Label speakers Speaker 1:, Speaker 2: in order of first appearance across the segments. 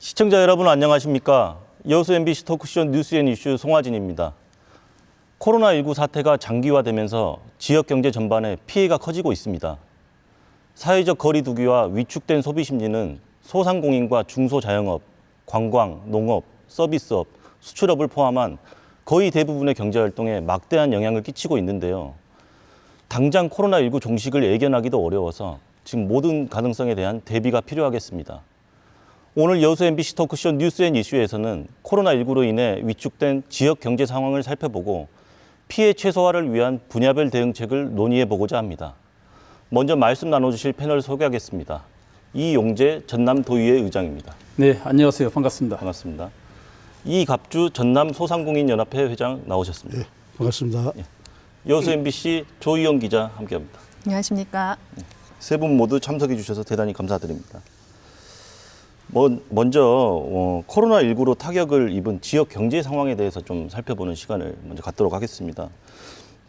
Speaker 1: 시청자 여러분 안녕하십니까? 여수 MBC 토크쇼 뉴스앤이슈 송하진입니다. 코로나19 사태가 장기화되면서 지역 경제 전반에 피해가 커지고 있습니다. 사회적 거리 두기와 위축된 소비 심리는 소상공인과 중소자영업, 관광, 농업, 서비스업, 수출업을 포함한 거의 대부분의 경제활동에 막대한 영향을 끼치고 있는데요. 당장 코로나19 종식을 예견하기도 어려워서 지금 모든 가능성에 대한 대비가 필요하겠습니다. 오늘 여수 MBC 토크쇼 뉴스앤이슈에서는 코로나19로 인해 위축된 지역 경제 상황을 살펴보고 피해 최소화를 위한 분야별 대응책을 논의해보고자 합니다. 먼저 말씀 나눠주실 패널 소개하겠습니다. 이용재 전남도의회 의장입니다.
Speaker 2: 네, 안녕하세요. 반갑습니다.
Speaker 1: 반갑습니다. 이갑주 전남소상공인연합회 회장 나오셨습니다.
Speaker 3: 네, 반갑습니다.
Speaker 1: 여수 MBC 조희영 기자 함께합니다.
Speaker 4: 안녕하십니까.
Speaker 1: 세 분 모두 참석해 주셔서 대단히 감사드립니다. 먼저 코로나19로 타격을 입은 지역 경제 상황에 대해서 좀 살펴보는 시간을 먼저 갖도록 하겠습니다.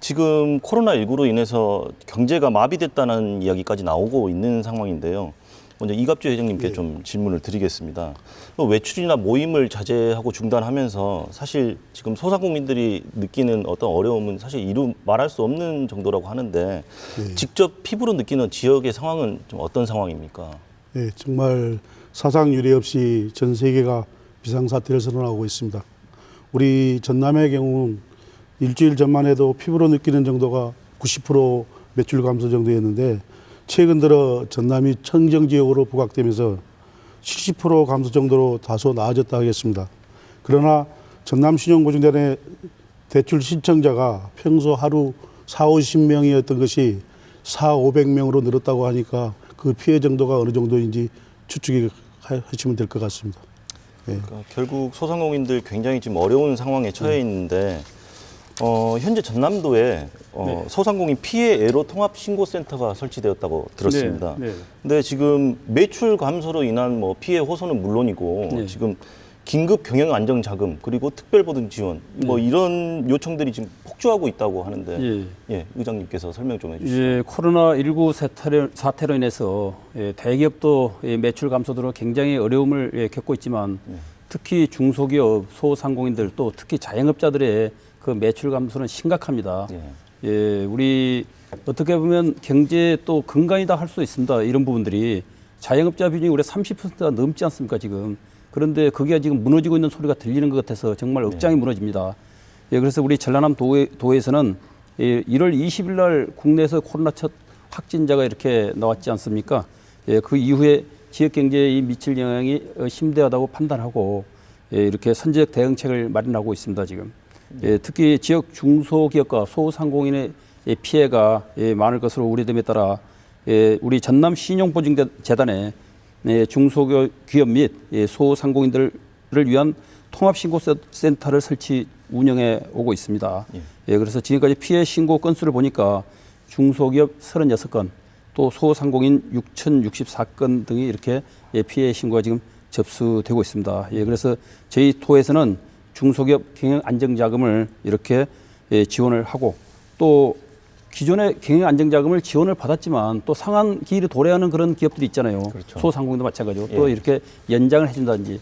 Speaker 1: 지금 코로나19로 인해서 경제가 마비됐다는 이야기까지 나오고 있는 상황인데요. 먼저 이갑주 회장님께 좀 질문을 드리겠습니다. 외출이나 모임을 자제하고 중단하면서 사실 지금 소상공인들이 느끼는 어떤 어려움은 사실 이루 말할 수 없는 정도라고 하는데 직접 피부로 느끼는 지역의 상황은 좀 어떤 상황입니까?
Speaker 3: 네, 정말 사상 유례 없이 전 세계가 비상사태를 선언하고 있습니다. 우리 전남의 경우는 일주일 전만 해도 피부로 느끼는 정도가 90% 매출 감소 정도였는데 최근 들어 전남이 청정지역으로 부각되면서 70% 감소 정도로 다소 나아졌다 하겠습니다. 그러나 전남신용보증단의 대출 신청자가 평소 하루 40-50명이었던 것이 400-500명으로 늘었다고 하니까 그 피해 정도가 어느 정도인지 추측이 하시면 될 것 같습니다. 네.
Speaker 1: 그러니까 결국 소상공인들 굉장히 지금 어려운 상황에 처해 있는데 현재 전남도에 소상공인 피해 애로 통합 신고센터가 설치되었다고 들었습니다.
Speaker 2: 네, 네.
Speaker 1: 근데 지금 매출 감소로 인한 피해 호소는 물론이고
Speaker 2: 네.
Speaker 1: 지금 긴급 경영 안정 자금 그리고 특별보증 지원 이런 요청들이 지금 폭주하고 있다고 하는데 의장님께서 설명 좀 해주시죠.
Speaker 2: 코로나19 사태로 인해서 대기업도 매출 감소로 굉장히 어려움을 겪고 있지만 특히 중소기업, 소상공인들 또 특히 자영업자들의 그 매출 감소는 심각합니다. 우리 어떻게 보면 경제 또 근간이다 할 수 있습니다. 이런 부분들이 자영업자 비중이 우리 30%가 넘지 않습니까 지금. 그런데 그게 지금 무너지고 있는 소리가 들리는 것 같아서 정말 억장이 무너집니다. 그래서 우리 전라남 도에서는 1월 20일 날 국내에서 코로나 첫 확진자가 이렇게 나왔지 않습니까? 그 이후에 지역 경제에 미칠 영향이 심대하다고 판단하고 이렇게 선제적 대응책을 마련하고 있습니다 지금. 특히 지역 중소기업과 소상공인의 피해가 많을 것으로 우려됨에 따라 우리 전남 신용보증재단에 중소기업 및 소상공인들을 위한 통합신고센터를 설치 운영해 오고 있습니다. 그래서 지금까지 피해 신고 건수를 보니까 중소기업 36건, 또 소상공인 6,064건 등이 이렇게 피해 신고가 지금 접수되고 있습니다. 그래서 저희 토에서는 중소기업 경영 안정자금을 이렇게 지원을 하고 또 기존의 경영 안정자금을 지원을 받았지만 또 상한기일을 도래하는 그런 기업들이 있잖아요. 그렇죠. 소상공인도 마찬가지고 또 이렇게 연장을 해준다든지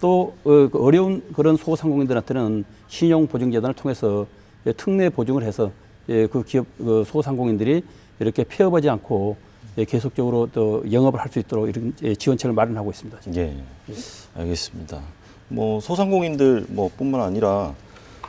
Speaker 2: 또 어려운 그런 소상공인들한테는 신용보증재단을 통해서 특례 보증을 해서 그 기업 소상공인들이 이렇게 폐업하지 않고 계속적으로 또 영업을 할 수 있도록 이런 지원책을 마련하고 있습니다.
Speaker 1: 알겠습니다. 소상공인들 뿐만 아니라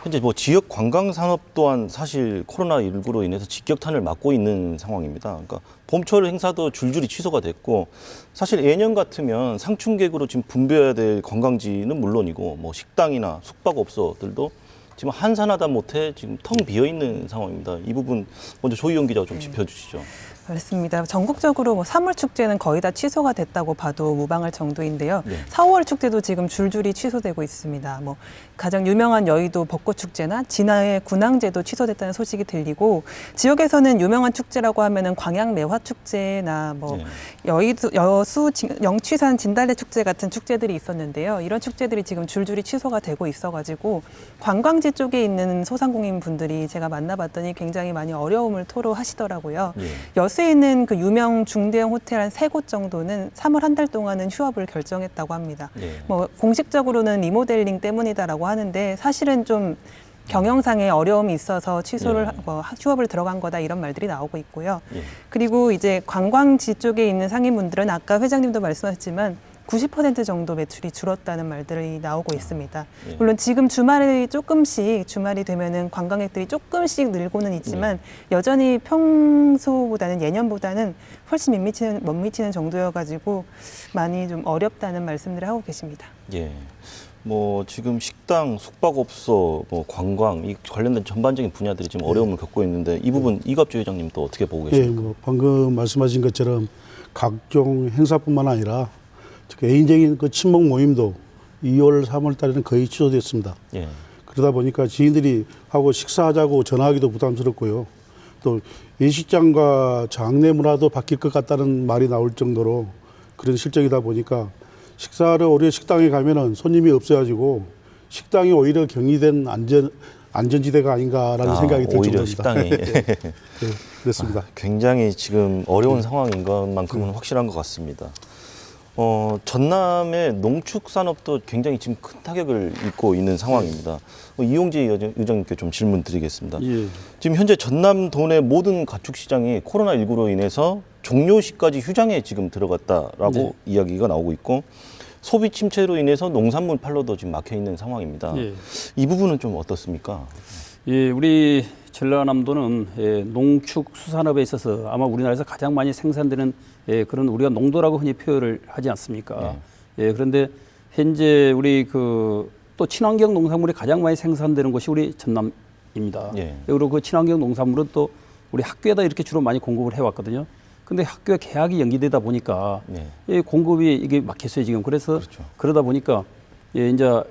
Speaker 1: 현재 지역 관광 산업 또한 사실 코로나19로 인해서 직격탄을 맞고 있는 상황입니다. 그러니까 봄철 행사도 줄줄이 취소가 됐고 사실 예년 같으면 상충객으로 지금 붐벼야 될 관광지는 물론이고 식당이나 숙박업소들도 지금 한산하다 못해 지금 텅 비어 있는 상황입니다. 이 부분 먼저 조희영 기자가 좀 짚어주시죠.
Speaker 4: 그렇습니다. 전국적으로 3월 축제는 거의 다 취소가 됐다고 봐도 무방할 정도인데요. 4월 축제도 지금 줄줄이 취소되고 있습니다. 가장 유명한 여의도 벚꽃축제나 진화의 군항제도 취소됐다는 소식이 들리고 지역에서는 유명한 축제라고 하면은 광양매화축제나 여의도 여수 영취산 진달래 축제 같은 축제들이 있었는데요. 이런 축제들이 지금 줄줄이 취소가 되고 있어가지고 관광지 쪽에 있는 소상공인 분들이 제가 만나봤더니 굉장히 많이 어려움을 토로하시더라고요. 여수 여수에 있는 그 유명 중대형 호텔 한 3곳 정도는 3월 한 달 동안은 휴업을 결정했다고 합니다.
Speaker 1: 예.
Speaker 4: 뭐 공식적으로는 리모델링 때문이다라고 하는데 사실은 좀 경영상의 어려움이 있어서 취소를 휴업을 들어간 거다 이런 말들이 나오고 있고요.
Speaker 1: 예.
Speaker 4: 그리고 이제 관광지 쪽에 있는 상인분들은 아까 회장님도 말씀하셨지만 90% 정도 매출이 줄었다는 말들이 나오고 있습니다.
Speaker 1: 예.
Speaker 4: 물론 지금 주말이 되면은 관광객들이 조금씩 늘고는 있지만 여전히 평소보다는 예년보다는 훨씬 못 미치는 정도여가지고 많이 좀 어렵다는 말씀들을 하고 계십니다.
Speaker 1: 예. 뭐 지금 식당, 숙박업소, 뭐 관광 이 관련된 전반적인 분야들이 지금 어려움을 겪고 있는데 이 부분 이갑주 회장님 또 어떻게 보고
Speaker 3: 예,
Speaker 1: 계십니까?
Speaker 3: 뭐 방금 말씀하신 것처럼 각종 행사뿐만 아니라 개인적인 그 친목 모임도 2월, 3월 달에는 거의 취소됐습니다.
Speaker 1: 예.
Speaker 3: 그러다 보니까 지인들이 하고 식사하자고 전화하기도 부담스럽고요. 또 예식장과 장례 문화도 바뀔 것 같다는 말이 나올 정도로 그런 실정이다 보니까 식사를 오히려 식당에 가면은 손님이 없어가지고 식당이 오히려 경이된 안전지대가 아닌가라는 생각이 들
Speaker 1: 오히려
Speaker 3: 정도입니다.
Speaker 1: 식당이
Speaker 3: 네, 그렇습니다.
Speaker 1: 굉장히 지금 어려운 상황인 것만큼은 확실한 것 같습니다. 전남의 농축 산업도 굉장히 지금 큰 타격을 입고 있는 상황입니다. 이용재 의장님께 좀 질문 드리겠습니다.
Speaker 2: 예.
Speaker 1: 지금 현재 전남도 내 모든 가축 시장이 코로나19로 인해서 종료시까지 휴장에 지금 들어갔다라고 이야기가 나오고 있고 소비 침체로 인해서 농산물 판로도 지금 막혀 있는 상황입니다.
Speaker 2: 예.
Speaker 1: 이 부분은 좀 어떻습니까?
Speaker 2: 예, 우리 전라남도는 농축수산업에 있어서 아마 우리나라에서 가장 많이 생산되는 그런 우리가 농도라고 흔히 표현을 하지 않습니까? 예, 그런데 현재 우리 또 친환경 농산물이 가장 많이 생산되는 곳이 우리 전남입니다.
Speaker 1: 예.
Speaker 2: 그리고 그 친환경 농산물은 또 우리 학교에다 이렇게 주로 많이 공급을 해왔거든요. 근데 학교 개학이 연기되다 보니까 공급이 이게 막혔어요 지금. 그래서
Speaker 1: 그렇죠.
Speaker 2: 그러다 보니까 이제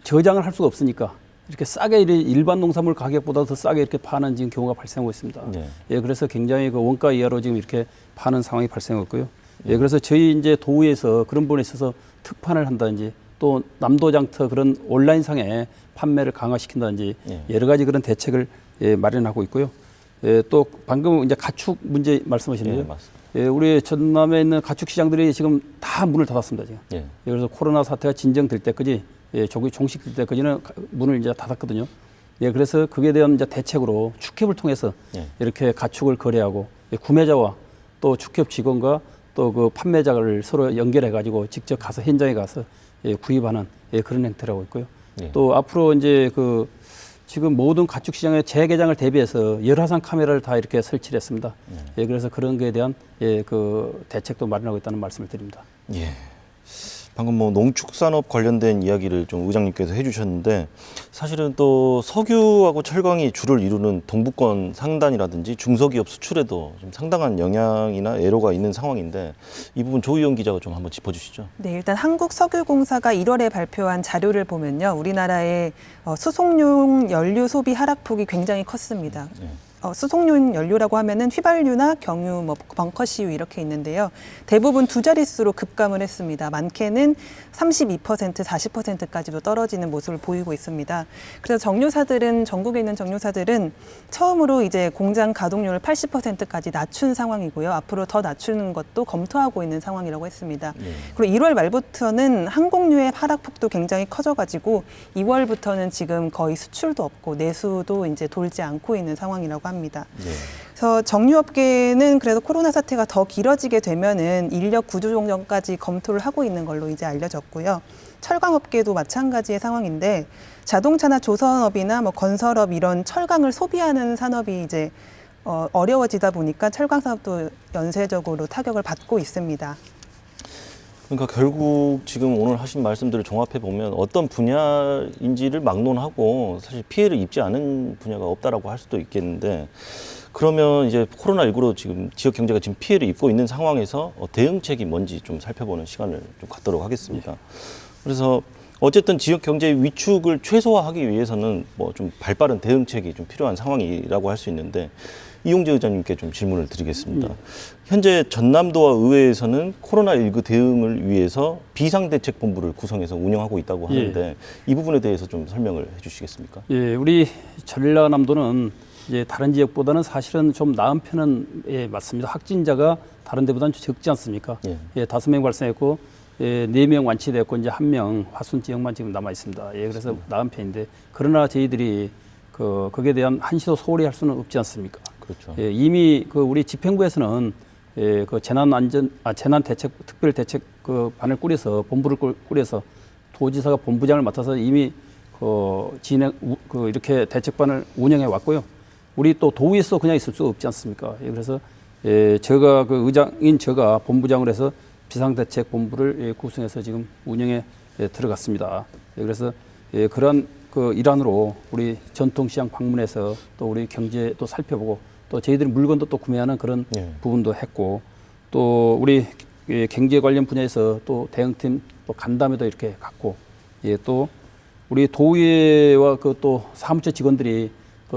Speaker 2: 저장을 할 수가 없으니까 이렇게 싸게 일반 농산물 가격보다 더 싸게 이렇게 파는 지금 경우가 발생하고 있습니다. 예, 그래서 굉장히 그 원가 이하로 지금 이렇게 파는 상황이 발생했고요. 예, 그래서 저희 이제 도의에서 그런 부분에 있어서 특판을 한다든지 또 남도장터 그런 온라인상에 판매를 강화시킨다든지 여러 가지 그런 대책을 마련하고 있고요. 예, 또 방금 이제 가축 문제 말씀하시는데요.
Speaker 1: 네, 맞습니다.
Speaker 2: 예, 우리 전남에 있는 가축 시장들이 지금 다 문을 닫았습니다. 지금.
Speaker 1: 예.
Speaker 2: 예, 그래서 코로나 사태가 진정될 때까지 종식될 때까지는 문을 이제 닫았거든요. 예, 그래서 그에 대한 이제 대책으로 축협을 통해서 이렇게 가축을 거래하고 구매자와 또 축협 직원과 또 그 판매자를 서로 연결해 가지고 직접 가서 현장에 가서 구입하는 그런 행태라고 있고요. 또 앞으로 이제 지금 모든 가축 시장의 재개장을 대비해서 열화상 카메라를 다 이렇게 설치를 했습니다. 예, 그래서 그런 거에 대한 대책도 마련하고 있다는 말씀을 드립니다.
Speaker 1: 예. 방금 뭐 농축산업 관련된 이야기를 좀 의장님께서 해주셨는데 사실은 또 석유하고 철강이 주를 이루는 동부권 상단이라든지 중소기업 수출에도 좀 상당한 영향이나 애로가 있는 상황인데 이 부분 조희영 기자가 좀 한번 짚어주시죠.
Speaker 4: 네, 일단 한국석유공사가 1월에 발표한 자료를 보면요, 우리나라의 수송용 연료 소비 하락폭이 굉장히 컸습니다. 수송용 연료라고 하면은 휘발유나 경유, 벙커시유 이렇게 있는데요. 대부분 두 자릿수로 급감을 했습니다. 많게는 32%, 40%까지도 떨어지는 모습을 보이고 있습니다. 그래서 전국에 있는 정유사들은 처음으로 이제 공장 가동률을 80%까지 낮춘 상황이고요. 앞으로 더 낮추는 것도 검토하고 있는 상황이라고 했습니다. 그리고 1월 말부터는 항공유의 하락폭도 굉장히 커져가지고 2월부터는 지금 거의 수출도 없고 내수도 이제 돌지 않고 있는 상황이라고 합니다. 그래서 정유업계는 그래서 코로나 사태가 더 길어지게 되면은 인력 구조 조정까지 검토를 하고 있는 걸로 이제 알려졌고요. 철강업계도 마찬가지의 상황인데 자동차나 조선업이나 건설업 이런 철강을 소비하는 산업이 이제 어려워지다 보니까 철강 산업도 연쇄적으로 타격을 받고 있습니다.
Speaker 1: 그러니까 결국 지금 오늘 하신 말씀들을 종합해 보면 어떤 분야인지를 막론하고 사실 피해를 입지 않은 분야가 없다라고 할 수도 있겠는데 그러면 이제 코로나19로 지금 지역 경제가 지금 피해를 입고 있는 상황에서 대응책이 뭔지 좀 살펴보는 시간을 좀 갖도록 하겠습니다. 그래서 어쨌든 지역 경제의 위축을 최소화하기 위해서는 뭐 좀 발빠른 대응책이 좀 필요한 상황이라고 할 수 있는데 이용재 의장님께 좀 질문을 드리겠습니다. 현재 전남도와 의회에서는 코로나19 대응을 위해서 비상대책본부를 구성해서 운영하고 있다고 하는데 이 부분에 대해서 좀 설명을 해주시겠습니까?
Speaker 2: 예, 우리 전라남도는 이제 다른 지역보다는 사실은 좀 나은 편은 예, 맞습니다. 확진자가 다른 데보다는 적지 않습니까?
Speaker 1: 예.
Speaker 2: 예, 5명 발생했고 예, 4명 완치됐고 이제 1명 화순 지역만 지금 남아 있습니다. 예, 그래서 나은 편인데 그러나 저희들이 거기에 대한 한시도 소홀히 할 수는 없지 않습니까?
Speaker 1: 그렇죠.
Speaker 2: 예, 이미 우리 집행부에서는 예, 재난 대책 특별 대책 반을 꾸려서 본부를 꾸려서 도지사가 본부장을 맡아서 이미 이렇게 대책반을 운영해 왔고요. 우리 또 도의에서 그냥 있을 수 없지 않습니까? 예, 그래서 제가 의장인 제가 본부장을 해서 비상대책본부를 구성해서 지금 운영에 들어갔습니다. 예, 그래서 그러한 일환으로 우리 전통시장 방문해서 또 우리 경제도 살펴보고 또 저희들이 물건도 또 구매하는 그런 부분도 했고 또 우리 경제 관련 분야에서 또 대응팀 또 간담회도 이렇게 갔고 예, 또 우리 도의회와 또 사무처 직원들이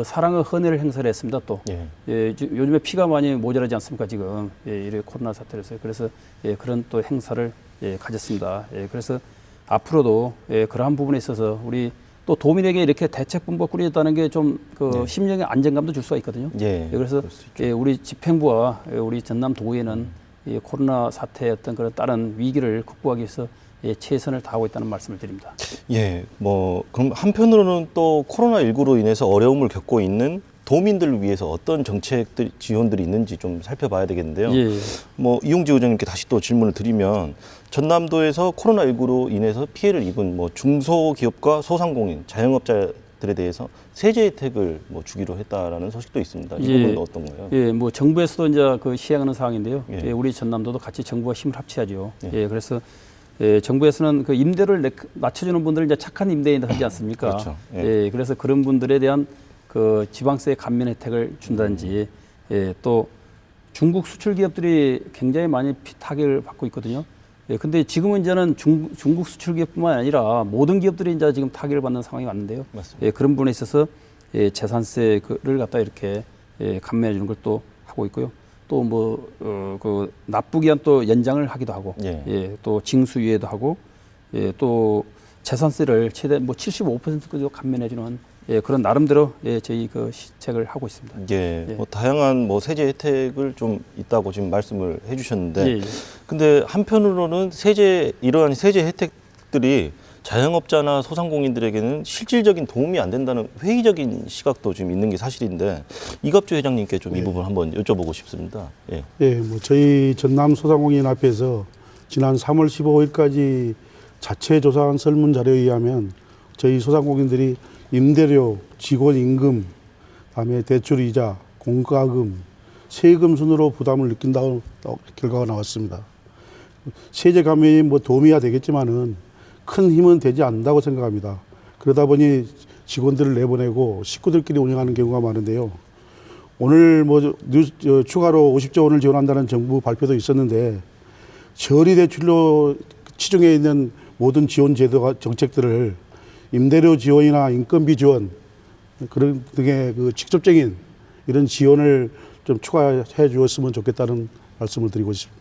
Speaker 2: 사랑의 헌혜를 행사를 했습니다. 또 요즘에 피가 많이 모자라지 않습니까 지금 이래 코로나 사태로서 그래서 그런 또 행사를 가졌습니다. 그래서 앞으로도 그러한 부분에 있어서 우리 또 도민에게 이렇게 대책본부가 꾸려졌다는 게 좀 심령의 안정감도 줄 수가 있거든요. 그래서 우리 집행부와 우리 전남 도의회는 이 코로나 사태의 어떤 그런 다른 위기를 극복하기 위해서 최선을 다하고 있다는 말씀을 드립니다.
Speaker 1: 예, 그럼 한편으로는 또 코로나19로 인해서 어려움을 겪고 있는 도민들을 위해서 어떤 정책들, 지원들이 있는지 좀 살펴봐야 되겠는데요. 이용지 의장님께 다시 또 질문을 드리면 전남도에서 코로나19로 인해서 피해를 입은 중소기업과 소상공인, 자영업자들에 대해서 세제 혜택을 주기로 했다라는 소식도 있습니다. 이 부분은 어떤가요?
Speaker 2: 정부에서도 이제 시행하는 사항인데요. 우리 전남도도 같이 정부와 힘을 합쳐야죠. 그래서 정부에서는 임대료를 낮춰주는 분들 이제 착한 임대인들 하지 않습니까?
Speaker 1: 그렇죠.
Speaker 2: 그래서 그런 분들에 대한 지방세 감면 혜택을 준다든지 또 중국 수출 기업들이 굉장히 많이 타격을 받고 있거든요. 근데 지금은 이제는 중국 수출 기업뿐만 아니라 모든 기업들이 이제 지금 타격을 받는 상황이 왔는데요. 그런 부분에 있어서 재산세를 갖다 이렇게 감면해 주는 걸 또 하고 있고요. 또 납부기한 또 연장을 하기도 하고, 또 징수유예도 하고, 또 재산세를 최대 75%까지 감면해주는 그런 나름대로 저희 시책을 하고 있습니다.
Speaker 1: 다양한 세제 혜택을 좀 있다고 지금 말씀을 해주셨는데, 근데 한편으로는 이러한 세제 혜택들이 자영업자나 소상공인들에게는 실질적인 도움이 안 된다는 회의적인 시각도 지금 있는 게 사실인데 이갑주 회장님께 좀 이 부분 한번 여쭤보고 싶습니다.
Speaker 3: 저희 전남 소상공인 앞에서 지난 3월 15일까지 자체 조사한 설문자료에 의하면 저희 소상공인들이 임대료, 직원 임금, 그다음에 대출 이자, 공과금, 세금 순으로 부담을 느낀다는 결과가 나왔습니다. 세제 감면이 도움이야 되겠지만은 큰 힘은 되지 않는다고 생각합니다. 그러다 보니 직원들을 내보내고 식구들끼리 운영하는 경우가 많은데요. 오늘 추가로 50조 원을 지원한다는 정부 발표도 있었는데 저리 대출로 치중해 있는 모든 지원 제도가 정책들을 임대료 지원이나 인건비 지원 그런 등의 직접적인 이런 지원을 좀 추가해 주었으면 좋겠다는 말씀을 드리고 싶습니다.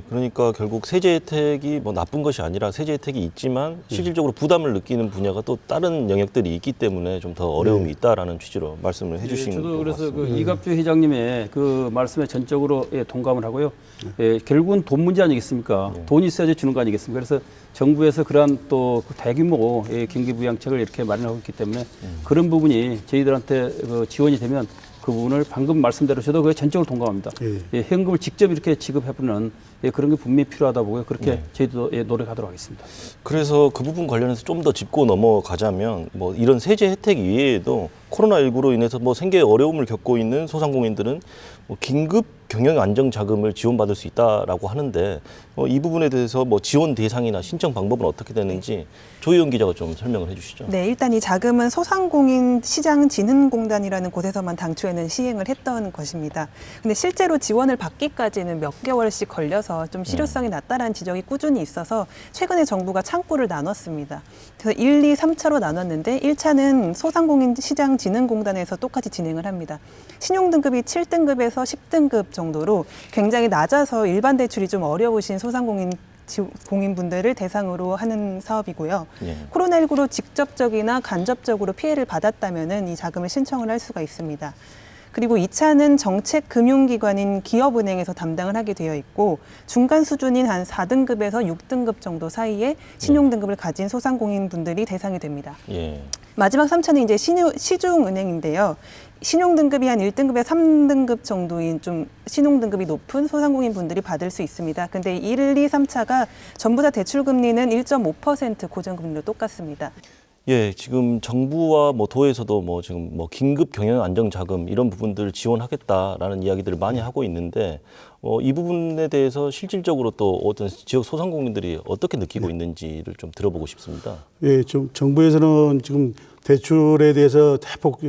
Speaker 1: 그러니까 결국 세제 혜택이 나쁜 것이 아니라 세제 혜택이 있지만 실질적으로 부담을 느끼는 분야가 또 다른 영역들이 있기 때문에 좀 더 어려움이 있다라는 취지로 말씀을 해주신 것 같습니다.
Speaker 2: 저도 그래서 이갑주 회장님의 말씀에 전적으로 동감을 하고요. 결국은 돈 문제 아니겠습니까? 돈이 있어야지 주는 거 아니겠습니까? 그래서 정부에서 그러한 또 대규모 경기부양책을 이렇게 마련하고 있기 때문에 그런 부분이 저희들한테 지원이 되면 그 부분을 방금 말씀대로 저도 그게 전적으로 동감합니다. 현금을 직접 이렇게 지급해보는 그런 게 분명히 필요하다 보고요. 그렇게 저희도 노력하도록 하겠습니다.
Speaker 1: 그래서 그 부분 관련해서 좀 더 짚고 넘어가자면 이런 세제 혜택 이외에도 코로나19로 인해서 생계에 어려움을 겪고 있는 소상공인들은 긴급 경영 안정 자금을 지원받을 수 있다라고 하는데 이 부분에 대해서 지원 대상이나 신청 방법은 어떻게 되는지 조희연 기자가 좀 설명을 해주시죠.
Speaker 4: 일단 이 자금은 소상공인 시장진흥공단이라는 곳에서만 당초에는 시행을 했던 것입니다. 근데 실제로 지원을 받기까지는 몇 개월씩 걸려서 좀 실효성이 낮다라는 지적이 꾸준히 있어서 최근에 정부가 창구를 나눴습니다. 그래서 1, 2, 3차로 나눴는데 1차는 소상공인 시장진흥공단에서 똑같이 진행을 합니다. 신용등급이 7등급에서 10등급 정도로 굉장히 낮아서 일반 대출이 좀 어려우신 소상공인 공인분들을 대상으로 하는 사업이고요.
Speaker 1: 예.
Speaker 4: 코로나19로 직접적이나 간접적으로 피해를 받았다면은 이 자금을 신청을 할 수가 있습니다. 그리고 2차는 정책금융기관인 기업은행에서 담당을 하게 되어 있고 중간 수준인 한 4등급에서 6등급 정도 사이에 신용등급을 가진 소상공인분들이 대상이 됩니다.
Speaker 1: 예.
Speaker 4: 마지막 3차는 이제 시중은행인데요. 신용등급이 한 1등급에 3등급 정도인 좀 신용등급이 높은 소상공인분들이 받을 수 있습니다. 근데 1, 2, 3차가 전부 다 대출금리는 1.5% 고정금리로 똑같습니다.
Speaker 1: 예, 지금 정부와 뭐 도에서도 뭐 지금 뭐 긴급 경영 안정 자금 이런 부분들을 지원하겠다라는 이야기들을 많이 하고 있는데 이 부분에 대해서 실질적으로 또 어떤 지역 소상공인들이 어떻게 느끼고 있는지를 좀 들어보고 싶습니다.
Speaker 3: 예, 좀 정부에서는 지금 대출에 대해서 대폭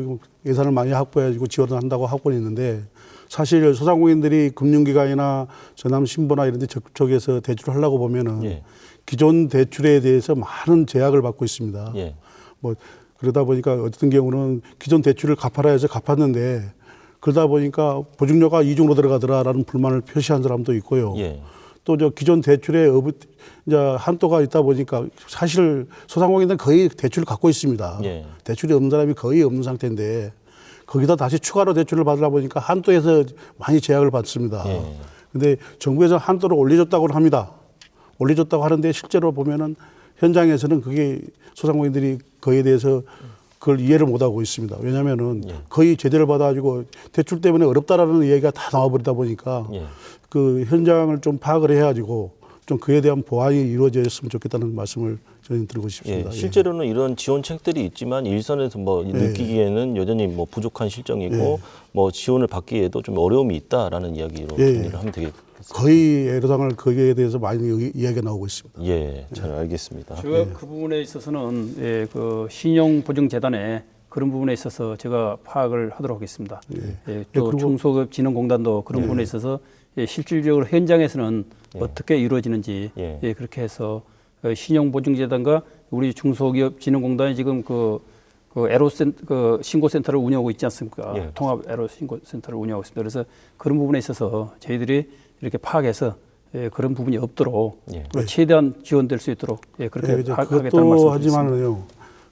Speaker 3: 예산을 많이 확보해가지고 지원을 한다고 하고 있는데 사실 소상공인들이 금융기관이나 전남신보나 이런 데 접촉해서 대출을 하려고 보면은
Speaker 1: 예.
Speaker 3: 기존 대출에 대해서 많은 제약을 받고 있습니다.
Speaker 1: 예.
Speaker 3: 뭐 그러다 보니까 어떤 경우는 기존 대출을 갚아라 해서 갚았는데 그러다 보니까 보증료가 이중으로 들어가더라라는 불만을 표시한 사람도 있고요.
Speaker 1: 예.
Speaker 3: 또 저 기존 대출에 이제 한도가 있다 보니까 사실 소상공인들은 거의 대출을 갖고 있습니다.
Speaker 1: 예.
Speaker 3: 대출이 없는 사람이 거의 없는 상태인데 거기다 다시 추가로 대출을 받으다 보니까 한도에서 많이 제약을 받습니다.
Speaker 1: 예.
Speaker 3: 근데 정부에서 한도를 올려줬다고 합니다. 올려줬다고 하는데 실제로 보면은 현장에서는 그게 소상공인들이 그에 대해서 그걸 이해를 못하고 있습니다. 왜냐하면은 거의 제대로 받아가지고 대출 때문에 어렵다라는 얘기가 다 나와버리다 보니까
Speaker 1: 예.
Speaker 3: 그 현장을 좀 파악을 해가지고 좀 그에 대한 보완이 이루어졌으면 좋겠다는 말씀을 저희는 드리고 싶습니다.
Speaker 1: 예, 실제로는 이런 지원책들이 있지만 일선에서 뭐 느끼기에는 여전히 뭐 부족한 실정이고 뭐 지원을 받기에도 좀 어려움이 있다라는 이야기로 정리를 하면 되겠습니다.
Speaker 3: 거의 애로사항을 거기에 대해서 많이 이야기가 나오고 있습니다.
Speaker 1: 예, 잘 알겠습니다.
Speaker 2: 제가 그 부분에 있어서는 그 신용보증재단에 그런 부분에 있어서 제가 파악을 하도록 하겠습니다. 또 중소기업진흥공단도 그런 부분에 있어서 실질적으로 현장에서는 어떻게 이루어지는지 그렇게 해서 신용보증재단과 우리 중소기업진흥공단이 지금 그 신고센터를 운영하고 있지 않습니까? 통합 에로 신고센터를 운영하고 있습니다. 그래서 그런 부분에 있어서 저희들이 이렇게 파악해서 그런 부분이 없도록 최대한 지원될 수 있도록 그렇게 파악하겠다는 말씀드립니다.
Speaker 3: 하지만은요,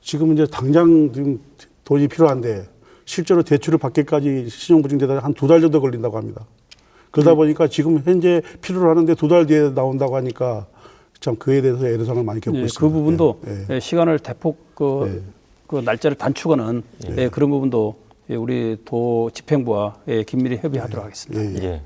Speaker 3: 지금 이제 당장 지금 돈이 필요한데 실제로 대출을 받기까지 신용보증재단이 한 2달 정도 걸린다고 합니다. 그러다 보니까 지금 현재 필요로 하는데 2달 뒤에 나온다고 하니까 참 그에 대해서 애로사항을 많이 겪고 있습니다.
Speaker 2: 그 부분도 시간을 대폭 그 날짜를 단축하는 그런 부분도 우리 도 집행부와 긴밀히 협의하도록 하겠습니다.
Speaker 1: 예.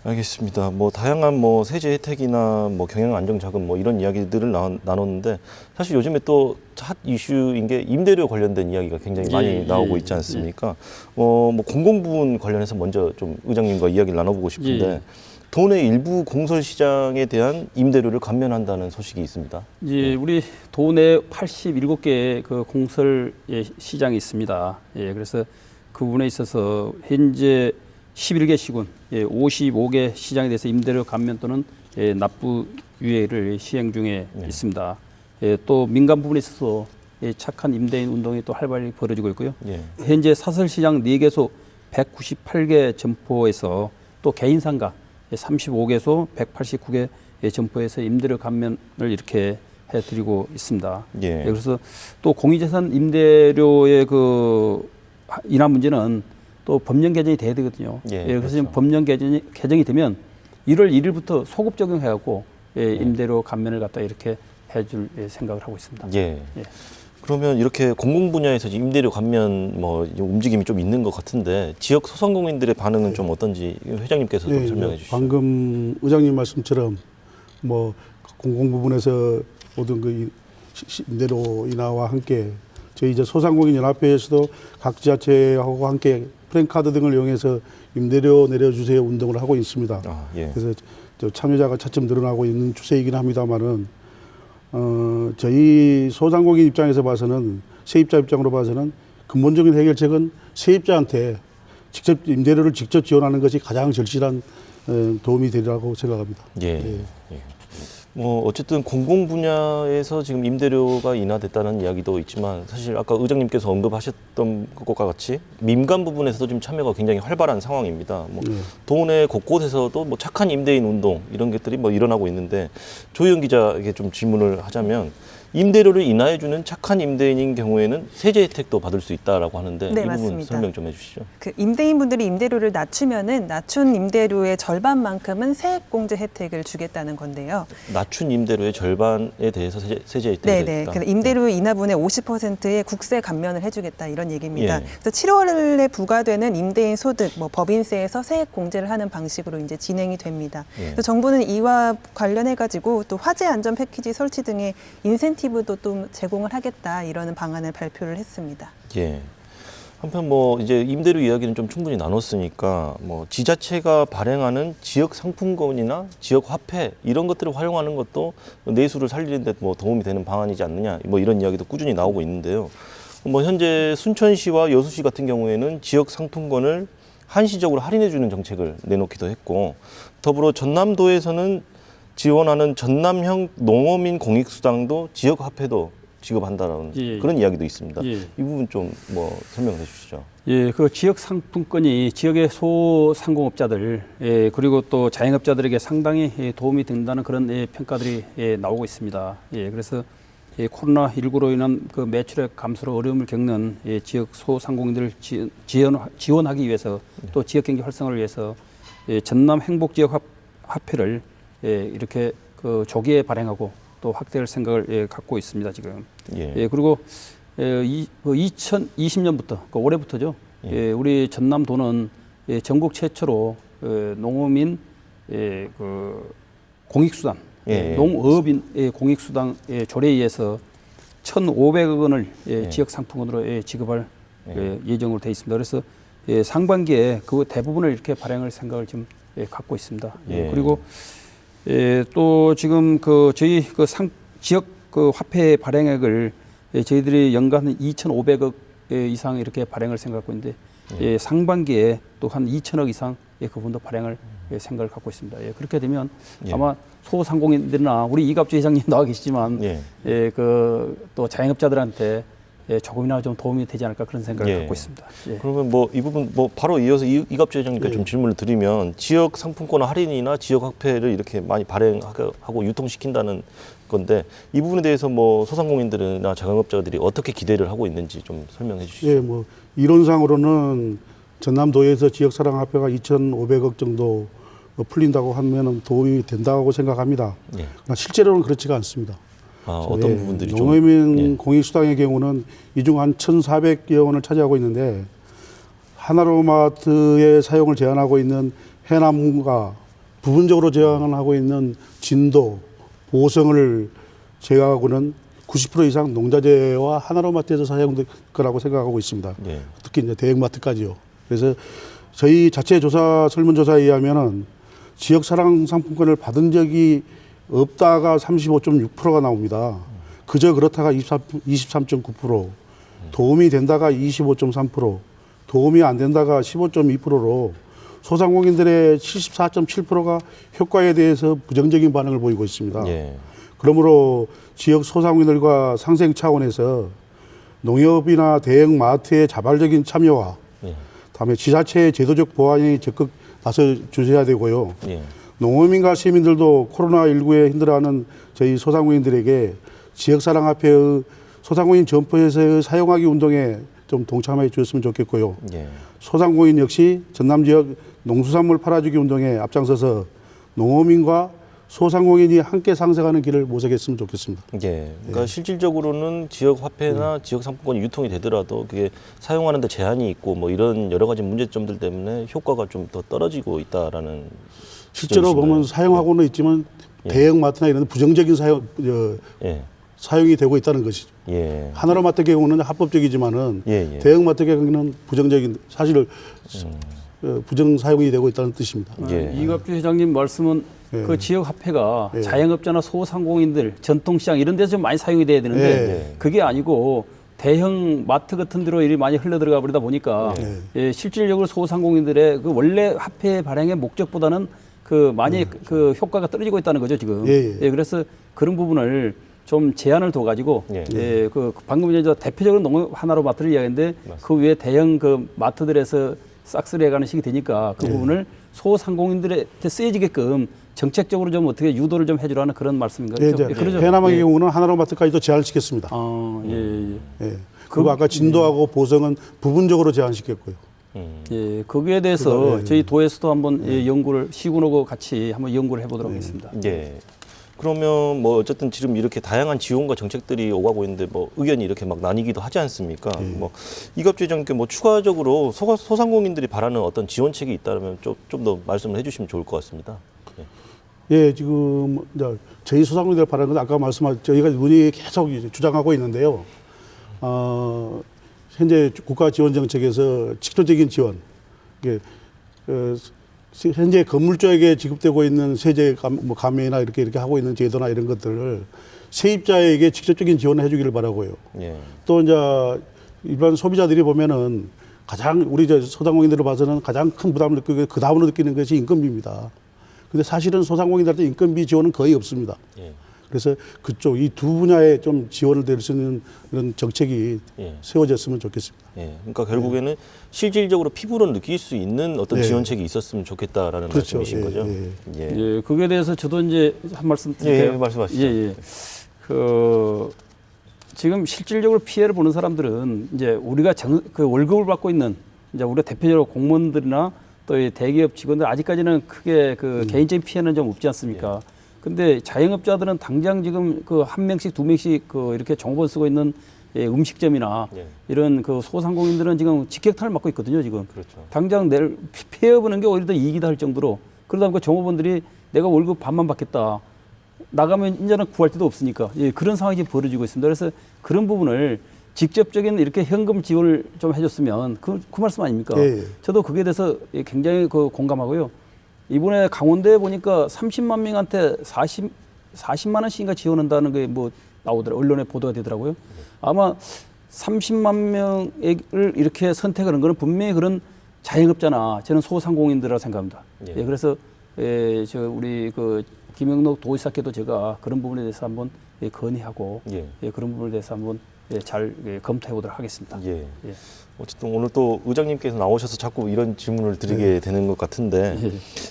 Speaker 1: 알겠습니다. 뭐 다양한 뭐 세제 혜택이나 뭐 경영 안정 자금 뭐 이런 이야기들을 나눴는데 사실 요즘에 또 핫 이슈인 게 임대료 관련된 이야기가 굉장히 많이 나오고 있지 않습니까? 뭐 공공부문 관련해서 먼저 좀 의장님과 이야기를 나눠보고 싶은데 도내 일부 공설 시장에 대한 임대료를 감면한다는 소식이 있습니다.
Speaker 2: 우리 도내 87개의 그 공설 시장이 있습니다. 그래서 그 부분에 있어서 현재 11개 시군, 55개 시장에 대해서 임대료 감면 또는 납부 유예를 시행 중에 있습니다. 또 민간 부분에 있어서 착한 임대인 운동이 또 활발히 벌어지고 있고요. 현재 사설시장 4개소 198개 점포에서 또 개인상가 35개소 189개 점포에서 임대료 감면을 이렇게 해드리고 있습니다. 그래서 또 공유재산 임대료의 그 인하 문제는 또 법령 개정이 돼야 되거든요. 그래서 지금 법령 개정이 되면 1월 1일부터 소급 적용해갖고 임대료 감면을 갖다 이렇게 해줄 생각을 하고 있습니다.
Speaker 1: 그러면 이렇게 공공 분야에서 임대료 감면 뭐 움직임이 좀 있는 것 같은데 지역 소상공인들의 반응은 좀 어떤지 회장님께서 좀 설명해 주시죠.
Speaker 3: 방금 의장님 말씀처럼 뭐 공공 부분에서 모든 그 임대료 인하와 함께 저희 이제 소상공인 연합회에서도 각 지자체하고 함께 프랜카드 등을 이용해서 임대료 내려주세요 운동을 하고 있습니다. 그래서 참여자가 차츰 늘어나고 있는 추세이긴 합니다만은 저희 소상공인 입장에서 봐서는 세입자 입장으로 봐서는 근본적인 해결책은 세입자한테 직접 임대료를 직접 지원하는 것이 가장 절실한 도움이 되리라고 생각합니다.
Speaker 1: 뭐 어쨌든 공공 분야에서 지금 임대료가 인하됐다는 이야기도 있지만 사실 아까 의장님께서 언급하셨던 것과 같이 민간 부분에서도 지금 참여가 굉장히 활발한 상황입니다. 뭐 도내 곳곳에서도 뭐 착한 임대인 운동 이런 것들이 뭐 일어나고 있는데 조희연 기자에게 좀 질문을 하자면 임대료를 인하해주는 착한 임대인인 경우에는 세제 혜택도 받을 수 있다라고 하는데
Speaker 4: 네,
Speaker 1: 이 부분
Speaker 4: 맞습니다.
Speaker 1: 설명 좀 해주시죠.
Speaker 4: 그 임대인분들이 임대료를 낮추면은 낮춘 임대료의 절반만큼은 세액공제 혜택을 주겠다는 건데요.
Speaker 1: 낮춘 임대료의 절반에 대해서 세제 혜택이
Speaker 4: 네네.
Speaker 1: 있다.
Speaker 4: 그래서 임대료 인하분의 50%의 국세 감면을 해주겠다 이런 얘기입니다.
Speaker 1: 예.
Speaker 4: 그래서 7월에 부과되는 임대인 소득, 뭐 법인세에서 세액 공제를 하는 방식으로 이제 진행이 됩니다.
Speaker 1: 예.
Speaker 4: 그래서 정부는 이와 관련해 가지고 또 화재 안전 패키지 설치 등의 인센티브도 또 제공을 하겠다 이러는 방안을 발표를 했습니다.
Speaker 1: 예. 한편 뭐 이제 임대료 이야기는 좀 충분히 나눴으니까 뭐 지자체가 발행하는 지역 상품권이나 지역 화폐 이런 것들을 활용하는 것도 내수를 살리는 데 뭐 도움이 되는 방안이지 않느냐 뭐 이런 이야기도 꾸준히 나오고 있는데요. 뭐 현재 순천시와 여수시 같은 경우에는 지역 상품권을 한시적으로 할인해 주는 정책을 내놓기도 했고 더불어 전남도에서는 지원하는 전남형 농어민 공익수당도 지역 화폐도 지급한다라는
Speaker 2: 예.
Speaker 1: 그런 이야기도 있습니다.
Speaker 2: 예.
Speaker 1: 이 부분 좀 뭐 설명해 주시죠.
Speaker 2: 예, 그 지역 상품권이 지역의 소상공업자들 그리고 또 자영업자들에게 상당히 도움이 된다는 그런 평가들이 나오고 있습니다. 예, 그래서 코로나19로 인한 그 매출액 감소로 어려움을 겪는 지역 소상공인들을 지원하기 위해서 또 지역 경제 활성화를 위해서 전남 행복지역 화폐를 이렇게 그 조기에 발행하고 또 확대할 생각을 갖고 있습니다 지금.
Speaker 1: 예.
Speaker 2: 그리고 2020년부터 그 올해부터죠. 우리 전남도는 전국 최초로 농어민 그 공익수당, 농업인 공익수당 조례에 의해서 1,500억 원을 지역 상품권으로 지급할 예정으로 돼 있습니다. 그래서 상반기에 그 대부분을 이렇게 발행할 생각을 지금 갖고 있습니다. 그리고 또 지금 그 저희 그 지역 그 화폐 발행액을 저희들이 연간 2,500억 이상 이렇게 발행을 생각하고 있는데 상반기에 또 한 2천억 이상 그 부분도 발행을 생각을 갖고 있습니다. 그렇게 되면 아마 소상공인들이나 우리 이갑주 회장님 나와 계시지만 그 또 자영업자들한테 조금이나마 좀 도움이 되지 않을까 그런 생각을 갖고 있습니다.
Speaker 1: 그러면 뭐 이 부분 뭐 바로 이어서 이갑주 회장님께 좀 질문을 드리면 지역 상품권 할인이나 지역 화폐를 이렇게 많이 발행하고 유통시킨다는 건데 이 부분에 대해서 뭐 소상공인들이나 자영업자들이 어떻게 기대를 하고 있는지 좀 설명해 주시죠.
Speaker 3: 예, 뭐 이론상으로는 전남도에서 지역사랑 화폐가 2,500억 정도 풀린다고 하면 도움이 된다고 생각합니다. 그러나 실제로는 그렇지가 않습니다.
Speaker 1: 어떤 부분들이 좀
Speaker 3: 농어민 공익수당의 경우는 이 중 한 1,400여 원을 차지하고 있는데 하나로마트의 사용을 제한하고 있는 해남과 부분적으로 제한하고 있는 진도, 보성을 제외하고는 90% 이상 농자재와 하나로마트에서 사용될 거라고 생각하고 있습니다. 특히 이제 대형마트까지요. 그래서 저희 자체 설문조사에 의하면은 지역사랑 상품권을 받은 적이 없다가 35.6%가 나옵니다. 그저 그렇다가 23.9%, 도움이 된다가 25.3%, 도움이 안 된다가 15.2%로 소상공인들의 74.7%가 효과에 대해서 부정적인 반응을 보이고 있습니다. 그러므로 지역 소상공인들과 상생 차원에서 농협이나 대형 마트의 자발적인 참여와 다음에 지자체의 제도적 보완이 적극 나서 주셔야 되고요. 농어민과 시민들도 코로나19에 힘들어하는 저희 소상공인들에게 지역사랑화폐의 소상공인 점포에서의 사용하기 운동에 좀 동참해 주셨으면 좋겠고요. 소상공인 역시 전남 지역 농수산물 팔아주기 운동에 앞장서서 농어민과 소상공인이 함께 상생하는 길을 모색했으면 좋겠습니다.
Speaker 1: 그러니까 실질적으로는 지역 화폐나 지역 상품권이 유통이 되더라도 그게 사용하는 데 제한이 있고 뭐 이런 여러 가지 문제점들 때문에 효과가 좀 더 떨어지고 있다라는
Speaker 3: 실제로 보면 사용하고는 있지만 대형마트나 이런 부정적인 사용이 되고 있다는 것이죠. 하나로마트 경우는 합법적이지만은 대형마트 경우는 부정적인 사실을 부정 사용이 되고 있다는 뜻입니다.
Speaker 2: 이갑주 회장님 말씀은 그 지역 화폐가 자영업자나 소상공인들, 전통시장 이런 데서 좀 많이 사용이 돼야 되는데 그게 아니고 대형 마트 같은 데로 일이 많이 흘러들어가 버리다 보니까 실질적으로 소상공인들의 그 원래 화폐 발행의 목적보다는 그 많이 그 효과가 떨어지고 있다는 거죠 지금.
Speaker 3: 예.
Speaker 2: 그래서 그런 부분을 좀 제한을 둬 가지고 그 방금 전에 대표적으로 농업 하나로 마트를 이야기했는데 그 외에 대형 그 마트들에서 싹쓸이 해가는 식이 되니까 그 부분을 소상공인들한테 쓰여지게끔 정책적으로 좀 어떻게 유도를 좀 해주라는 그런 말씀인가요?
Speaker 3: 예, 이제
Speaker 2: 그러죠?
Speaker 3: 해남의 경우는 하나로마트까지도 제한시켰습니다.
Speaker 2: 예.
Speaker 3: 그리고 아까 진도하고 보성은 부분적으로 제한시켰고요.
Speaker 2: 예, 거기에 대해서 저희 도에서도 한번 연구를 시군하고 같이 한번 연구를 해보도록 하겠습니다.
Speaker 1: 예. 그러면 뭐 어쨌든 지금 이렇게 다양한 지원과 정책들이 오가고 있는데 뭐 의견이 이렇게 막 나뉘기도 하지 않습니까? 뭐 이갑재장님께 뭐 추가적으로 소상공인들이 바라는 어떤 지원책이 있다면 좀 더 말씀을 해주시면 좋을 것 같습니다.
Speaker 3: 예, 지금 이제 저희 소상공인들 바라는 건 아까 말씀하신 저희가 논의 계속 이제 주장하고 있는데요. 현재 국가 지원 정책에서 직접적인 지원, 이게 현재 건물주에게 지급되고 있는 세제 감면이나 이렇게 하고 있는 제도나 이런 것들을 세입자에게 직접적인 지원을 해주기를 바라고요.
Speaker 1: 예.
Speaker 3: 또 이제 일반 소비자들이 보면은 가장 우리 소상공인들을 봐서는 가장 큰 부담을 느끼고 그 다음으로 느끼는 것이 인건비입니다. 근데 사실은 소상공인들한테 인건비 지원은 거의 없습니다.
Speaker 1: 예.
Speaker 3: 그래서 그쪽 이 두 분야에 좀 지원을 될 수 있는 그런 정책이 세워졌으면 좋겠습니다.
Speaker 1: 예. 그러니까 결국에는 실질적으로 피부로 느낄 수 있는 어떤 지원책이 있었으면 좋겠다라는
Speaker 3: 그렇죠.
Speaker 1: 말씀이신 거죠.
Speaker 2: 예, 그거에 대해서 저도 이제 한 말씀 드릴게요.
Speaker 1: 예, 말씀하시죠.
Speaker 2: 그 지금 실질적으로 피해를 보는 사람들은 이제 우리가 그 월급을 받고 있는 이제 우리가 대표적으로 공무원들이나 또 이 대기업 직원들 아직까지는 크게 그 개인적인 피해는 좀 없지 않습니까? 근데 자영업자들은 당장 지금 그 한 명씩 두 명씩 그 이렇게 종업원 쓰고 있는 음식점이나 이런 그 소상공인들은 지금 직격탄을 맞고 있거든요, 지금.
Speaker 1: 그렇죠.
Speaker 2: 당장 내일 피해보는 게 오히려 더 이익이다 할 정도로 그러다 보니까 종업원들이 내가 월급 반만 받겠다. 나가면 이제는 구할 데도 없으니까 그런 상황이 지금 벌어지고 있습니다. 그래서 그런 부분을 직접적인 이렇게 현금 지원을 좀 해줬으면 그 말씀 아닙니까? 저도 그게 대해서 굉장히 그 공감하고요. 이번에 강원도에 보니까 30만 명한테 40만 원씩인가 지원한다는 게 뭐 나오더라고요. 언론에 보도가 되더라고요. 아마 30만 명을 이렇게 선택하는 거는 분명히 그런 자영업자나 저는 소상공인들이라고 생각합니다. 그래서 저 우리 그 김영록 도지사께도 제가 그런 부분에 대해서 한번 건의하고 그런 부분에 대해서 한번 잘 검토해 보도록 하겠습니다.
Speaker 1: 어쨌든 오늘 또 의장님께서 나오셔서 자꾸 이런 질문을 드리게 되는 것 같은데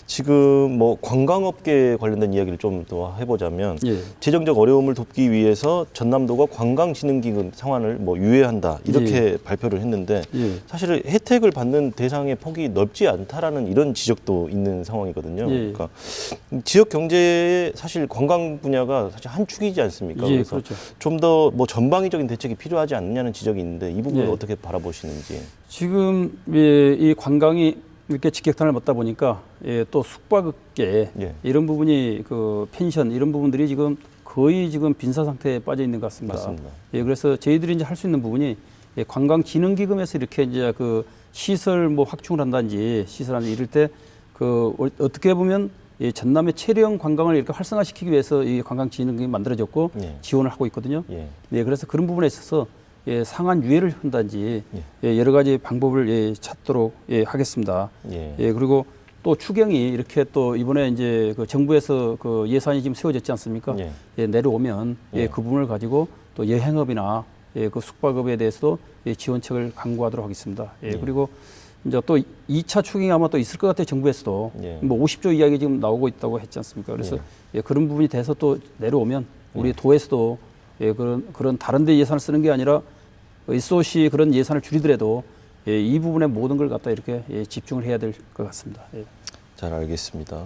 Speaker 1: 지금 뭐 관광업계 관련된 이야기를 좀 더 해보자면 재정적 어려움을 돕기 위해서 전남도가 관광진흥기금 상환을 뭐 유예한다 이렇게 발표를 했는데 사실 혜택을 받는 대상의 폭이 넓지 않다라는 이런 지적도 있는 상황이거든요. 그러니까 지역 경제에 사실 관광 분야가 사실 한 축이지 않습니까? 그래서
Speaker 2: 그렇죠.
Speaker 1: 좀 더 뭐 전방위적인 대책이 필요하지 않느냐는 지적이 있는데 이 부분을 어떻게 바라보시는지.
Speaker 2: 지금 이 관광이 이렇게 직격탄을 맞다 보니까 또 숙박업계 이런 부분이 그 펜션 이런 부분들이 지금 거의 지금 빈사 상태에 빠져 있는 것 같습니다.
Speaker 1: 맞습니다.
Speaker 2: 그래서 저희들이 이제 할 수 있는 부분이 관광진흥기금에서 이렇게 이제 그 시설 뭐 확충을 한다든지 시설하는 이럴 때 그 어떻게 보면 전남의 체령 관광을 이렇게 활성화시키기 위해서 이 관광진흥기금이 만들어졌고 지원을 하고 있거든요. 그래서 그런 부분에 있어서 상한 유예를 한다든지 여러 가지 방법을 찾도록 하겠습니다. 그리고 또 추경이 이렇게 또 이번에 이제 그 정부에서 그 예산이 지금 세워졌지 않습니까? 내려오면 그 부분을 가지고 또 여행업이나 그 숙박업에 대해서도 지원책을 강구하도록 하겠습니다. 그리고 이제 또 2차 추경이 아마 또 있을 것 같아요. 정부에서도 뭐 50조 이야기 지금 나오고 있다고 했지 않습니까? 그래서 그런 부분이 돼서 또 내려오면 우리 도에서도 그런 다른 데 예산을 쓰는 게 아니라 SOC 그런 예산을 줄이더라도 이 부분에 모든 걸 갖다 이렇게 집중을 해야 될 것 같습니다.
Speaker 1: 잘 알겠습니다.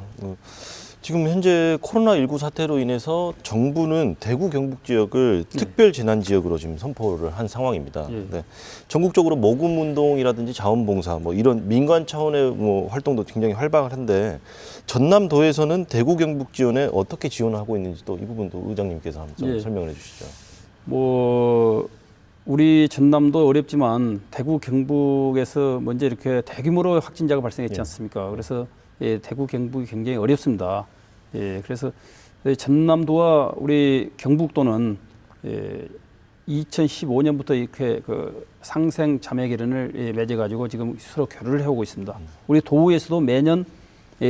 Speaker 1: 지금 현재 코로나19 사태로 인해서 정부는 대구 경북 지역을 특별 재난 지역으로 지금 선포를 한 상황입니다. 네. 전국적으로 모금 운동이라든지 자원봉사 뭐 이런 민간 차원의 뭐 활동도 굉장히 활발한데 전남도에서는 대구 경북 지원에 어떻게 지원을 하고 있는지 또 이 부분도 의장님께서 한번 좀 설명을 해주시죠.
Speaker 2: 뭐 우리 전남도 어렵지만 대구 경북에서 먼저 이렇게 대규모로 확진자가 발생했지 않습니까? 그래서 대구 경북이 굉장히 어렵습니다. 그래서 전남도와 우리 경북도는 2015년부터 이렇게 그 상생 자매 결연을 맺어가지고 지금 서로 교류를 해오고 있습니다. 우리 도에서도 매년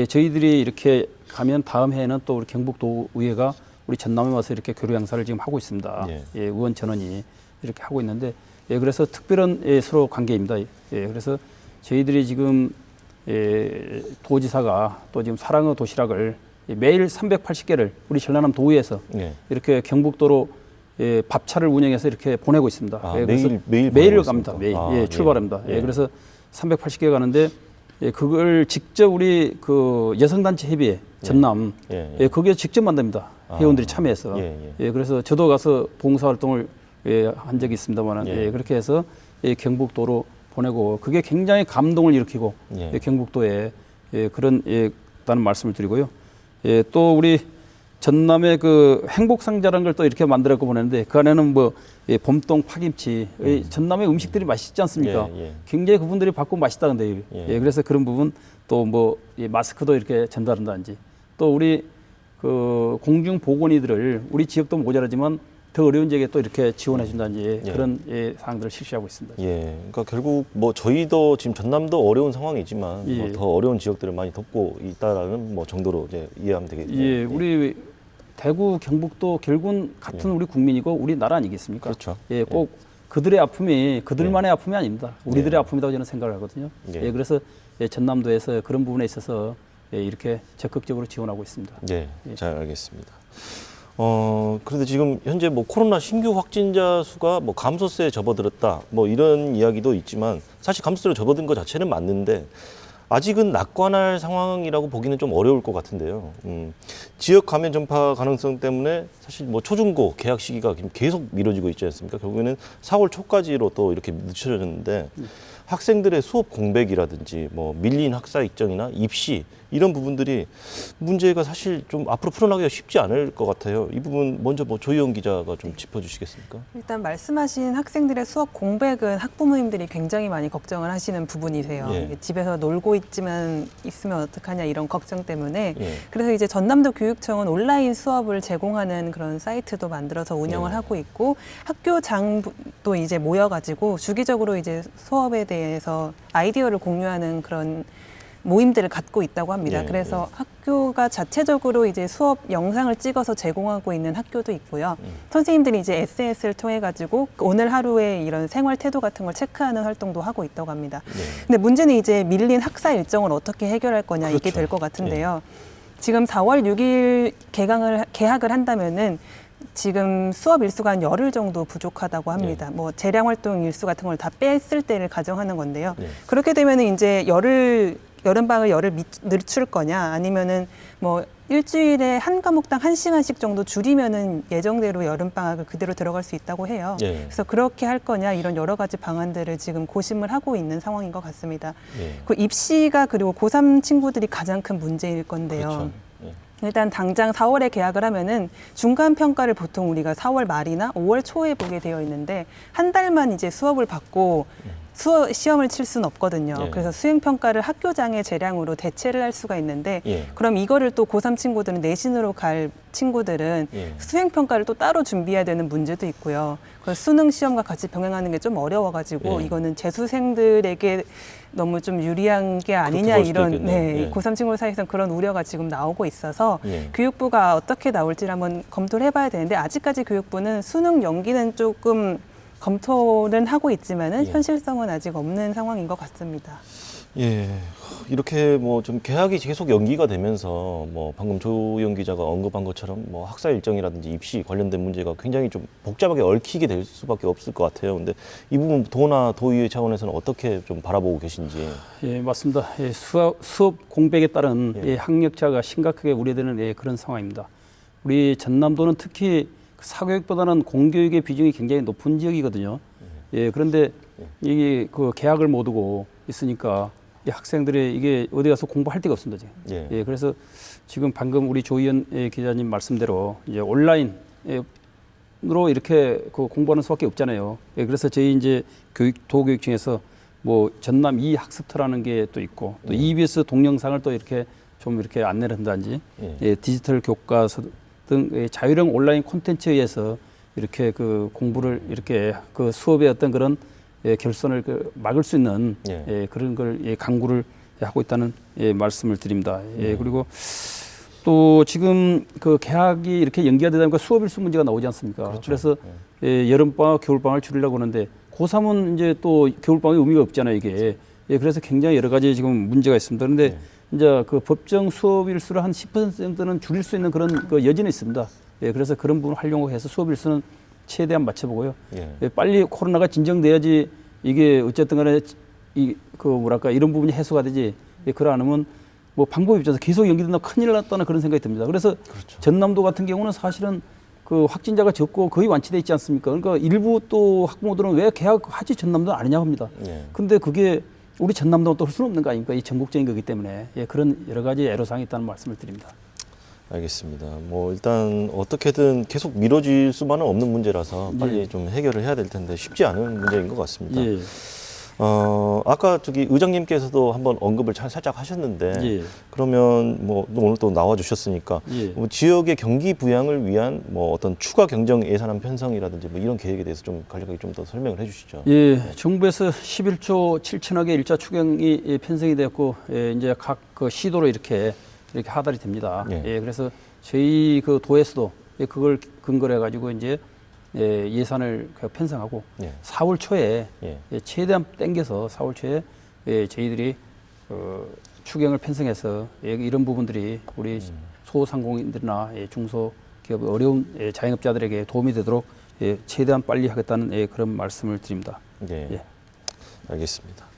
Speaker 2: 저희들이 이렇게 가면 다음 해에는 또 우리 경북도의회가 우리 전남에 와서 이렇게 교류 행사를 지금 하고 있습니다.
Speaker 1: 예.
Speaker 2: 의원 전원이 이렇게 하고 있는데 그래서 특별한 서로 관계입니다. 그래서 저희들이 지금 도지사가 또 지금 사랑의 도시락을 매일 380개를 우리 전라남 도의회에서
Speaker 1: 예.
Speaker 2: 이렇게 경북도로 밥차를 운영해서 이렇게 보내고 있습니다.
Speaker 1: 아,
Speaker 2: 그래서
Speaker 1: 매일
Speaker 2: 매일
Speaker 1: 보내고
Speaker 2: 갑니다. 매일
Speaker 1: 있습니까? 아,
Speaker 2: 출발합니다.
Speaker 1: 예.
Speaker 2: 그래서 380개 가는데 그걸 직접 우리 그 여성단체 협의회 전남 거기에 직접 만듭니다. 회원들이 참여해서. 그래서 저도 가서 봉사활동을 한 적이 있습니다만 그렇게 해서 경북도로 보내고 그게 굉장히 감동을 일으키고 경북도에 그런 다는 말씀을 드리고요. 또 우리 전남의 그 행복상자라는 걸 또 이렇게 만들었고 보냈는데 그 안에는 뭐 봄동 파김치 전남의 음식들이 맛있지 않습니까? 굉장히 그분들이 받고 맛있다는데 그래서 그런 부분 또 뭐 마스크도 이렇게 전달한다든지 또 우리 그 공중 보건의들을 우리 지역도 모자라지만 더 어려운 지역에 또 이렇게 지원해 준다든지 그런 사항들을 실시하고 있습니다.
Speaker 1: 그러니까 결국 뭐 저희도 지금 전남도 어려운 상황이지만 뭐더 어려운 지역들을 많이 돕고 있다라는 뭐 정도로 이제 이해하면 되겠죠.
Speaker 2: 우리 대구, 경북도 결국은 같은 우리 국민이고 우리 나라 아니겠습니까?
Speaker 1: 그렇죠.
Speaker 2: 꼭 그들의 아픔이 그들만의 아픔이 아닙니다. 우리들의 아픔이라고 저는 생각을 하거든요. 그래서 전남도에서 그런 부분에 있어서 이렇게 적극적으로 지원하고 있습니다.
Speaker 1: 잘 알겠습니다. 그런데 지금 현재 뭐 코로나 신규 확진자 수가 뭐 감소세에 접어들었다 뭐 이런 이야기도 있지만 사실 감소세로 접어든 것 자체는 맞는데 아직은 낙관할 상황이라고 보기는 좀 어려울 것 같은데요. 지역 감염 전파 가능성 때문에 사실 뭐 초중고 개학 시기가 계속 미뤄지고 있지 않습니까? 결국에는 4월 초까지로 또 이렇게 늦춰졌는데 학생들의 수업 공백이라든지 뭐 밀린 학사 일정이나 입시 이런 부분들이 문제가 사실 좀 앞으로 풀어나기가 쉽지 않을 것 같아요. 이 부분 먼저 뭐 조희영 기자가 좀 짚어주시겠습니까?
Speaker 4: 일단 말씀하신 학생들의 수업 공백은 학부모님들이 굉장히 많이 걱정을 하시는 부분이세요. 이게 집에서 놀고 있으면 어떡하냐 이런 걱정 때문에 그래서 이제 전남도 교육청은 온라인 수업을 제공하는 그런 사이트도 만들어서 운영을 하고 있고 학교장도 이제 모여가지고 주기적으로 이제 수업에 대해서 아이디어를 공유하는 그런 모임들을 갖고 있다고 합니다. 그래서 학교가 자체적으로 이제 수업 영상을 찍어서 제공하고 있는 학교도 있고요. 선생님들이 이제 SNS를 통해 가지고 오늘 하루의 이런 생활 태도 같은 걸 체크하는 활동도 하고 있다고 합니다. 근데 문제는 이제 밀린 학사 일정을 어떻게 해결할 거냐 이게 될 것 같은데요. 지금 4월 6일 개학을 한다면은 지금 수업 일수가 한 열흘 정도 부족하다고 합니다. 뭐 재량 활동 일수 같은 걸 다 뺐을 때를 가정하는 건데요. 그렇게 되면은 이제 여름방을 열흘 늦출 거냐 아니면은 뭐 일주일에 한 과목당 1시간씩 정도 줄이면은 예정대로 여름방학을 그대로 들어갈 수 있다고 해요. 그래서 그렇게 할 거냐 이런 여러 가지 방안들을 지금 고심을 하고 있는 상황인 것 같습니다. 그 입시가 그리고 고3 친구들이 가장 큰 문제일 건데요. 일단 당장 4월에 개학을 하면은 중간 평가를 보통 우리가 4월 말이나 5월 초에 보게 되어 있는데 한 달만 이제 수업을 받고 시험을 칠 수는 없거든요. 그래서 수행평가를 학교장의 재량으로 대체를 할 수가 있는데 그럼 이거를 또 고3 친구들은 내신으로 갈 친구들은 수행평가를 또 따로 준비해야 되는 문제도 있고요. 수능 시험과 같이 병행하는 게 좀 어려워가지고 이거는 재수생들에게 너무 좀 유리한 게 아니냐 이런 고3 친구들 사이에서는 그런 우려가 지금 나오고 있어서 교육부가 어떻게 나올지 한번 검토를 해봐야 되는데 아직까지 교육부는 수능 연기는 조금 검토는 하고 있지만은 현실성은 아직 없는 상황인 것 같습니다.
Speaker 1: 이렇게 뭐 좀 개학이 계속 연기가 되면서 뭐 방금 조희영 기자가 언급한 것처럼 뭐 학사 일정이라든지 입시 관련된 문제가 굉장히 좀 복잡하게 얽히게 될 수밖에 없을 것 같아요. 근데 이 부분 도나 도의회 차원에서는 어떻게 좀 바라보고 계신지?
Speaker 2: 맞습니다. 수업 공백에 따른 학력차가 심각하게 우려되는 그런 상황입니다. 우리 전남도는 특히 사교육보다는 공교육의 비중이 굉장히 높은 지역이거든요. 그런데 이게 그 개학을 못 오고 있으니까 이 학생들이 이게 어디 가서 공부할 데가 없습니다, 지금. 그래서 지금 방금 우리 조희연 기자님 말씀대로 이제 온라인으로 이렇게 그 공부하는 수밖에 없잖아요. 그래서 저희 이제 도교육청에서 뭐 전남 학습터라는 게 또 있고 또 EBS 동영상을 또 이렇게 좀 이렇게 안내를 한다든지 디지털 교과서 등 자유형 온라인 콘텐츠에 의해서 이렇게 그 공부를 이렇게 그 수업의 어떤 그런 결손을 막을 수 있는 그런 걸 강구를 하고 있다는 말씀을 드립니다. 그리고 또 지금 그 개학이 이렇게 연기가 되다 보니까 수업 일수 문제가 나오지 않습니까?
Speaker 1: 그렇죠.
Speaker 2: 그래서 여름방학, 겨울방학을 줄이려고 하는데 고3은 이제 또 겨울방학이 의미가 없잖아요, 이게. 그래서 굉장히 여러 가지 지금 문제가 있습니다. 그런데 이제 그 법정 수업 일수를 한 10% 정도는 줄일 수 있는 그런 그 여지는 있습니다. 그래서 그런 부분을 활용해서 수업 일수는 최대한 맞춰보고요. 빨리 코로나가 진정돼야지 이게 어쨌든 간에 그 뭐랄까 이런 부분이 해소가 되지. 그러 않으면 뭐 방법이 없어서 계속 연기된다면 큰일 났다는 그런 생각이 듭니다. 그래서 전남도 같은 경우는 사실은 그 확진자가 적고 거의 완치돼 있지 않습니까? 그러니까 일부 또 학부모들은 왜 개학하지 전남도는 아니냐고 합니다. 근데 그게 우리 전남도는 또 할 수는 없는 거 아닙니까? 이 전국적인 거기 때문에 그런 여러 가지 애로사항이 있다는 말씀을 드립니다.
Speaker 1: 알겠습니다. 뭐 일단 어떻게든 계속 미뤄질 수만은 없는 문제라서 빨리 좀 해결을 해야 될 텐데 쉽지 않은 문제인 것 같습니다. 아까 저기 의장님께서도 한번 언급을 살짝 하셨는데 그러면 뭐 오늘 또 나와 주셨으니까 뭐 지역의 경기 부양을 위한 뭐 어떤 추가 경정 예산안 편성이라든지 뭐 이런 계획에 대해서 좀 간략하게 좀 더 설명을 해주시죠.
Speaker 2: 정부에서 11조 7천억의 일자 추경이 편성이 되었고 이제 각 그 시도로 이렇게 하달이 됩니다. 그래서 저희 그 도에서도 그걸 근거로 해가지고 이제 예산을 편성하고 4월 초에 최대한 땡겨서 4월 초에 저희들이 추경을 편성해서 이런 부분들이 우리 소상공인들이나 중소기업 어려운 자영업자들에게 도움이 되도록 최대한 빨리 하겠다는 그런 말씀을 드립니다.
Speaker 1: 알겠습니다.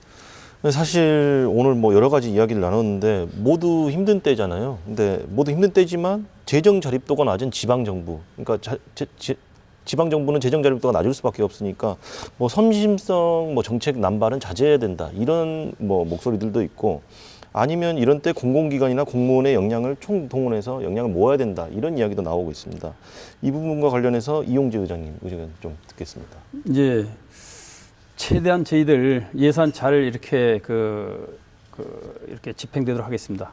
Speaker 1: 사실 오늘 뭐 여러 가지 이야기를 나눴는데 모두 힘든 때잖아요. 근데 모두 힘든 때지만 재정 자립도가 낮은 지방 정부, 그러니까 지방 정부는 재정 자립도가 낮을 수밖에 없으니까 뭐 섬심성 뭐 정책 남발은 자제해야 된다 이런 뭐 목소리들도 있고 아니면 이런 때 공공기관이나 공무원의 역량을 총동원해서 역량을 모아야 된다 이런 이야기도 나오고 있습니다. 이 부분과 관련해서 이용재 의장님 의견 좀 듣겠습니다.
Speaker 2: 이제 최대한 저희들 예산 잘 이렇게 이렇게 집행되도록 하겠습니다.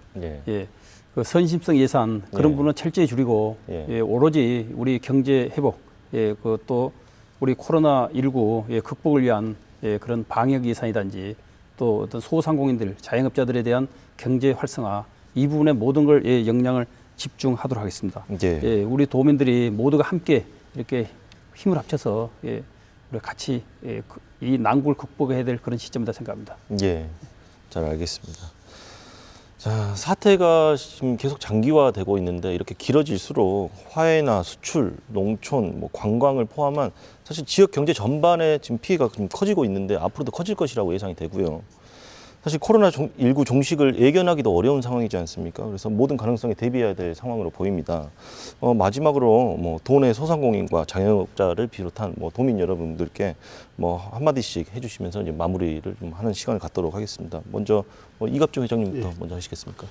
Speaker 2: 그 선심성 예산 그런 부분은 철저히 줄이고 오로지 우리 경제 회복, 그또 우리 코로나19 극복을 위한 그런 방역 예산이든지 또 어떤 소상공인들, 자영업자들에 대한 경제 활성화 이 부분에 모든 걸 역량을 집중하도록 하겠습니다. 우리 도민들이 모두가 함께 이렇게 힘을 합쳐서 우리 같이 이 난국을 극복해야 될 그런 시점이다 생각합니다.
Speaker 1: 잘 알겠습니다. 자, 사태가 지금 계속 장기화되고 있는데 이렇게 길어질수록 화훼나 수출, 농촌, 뭐 관광을 포함한 사실 지역 경제 전반에 지금 피해가 좀 커지고 있는데 앞으로도 커질 것이라고 예상이 되고요. 사실 코로나19 종식을 예견하기도 어려운 상황이지 않습니까? 그래서 모든 가능성에 대비해야 될 상황으로 보입니다. 마지막으로 뭐 도내 소상공인과 자영업자를 비롯한 뭐 도민 여러분들께 뭐 한마디씩 해주시면서 이제 마무리를 좀 하는 시간을 갖도록 하겠습니다. 먼저 이갑종 회장님부터 먼저 하시겠습니까?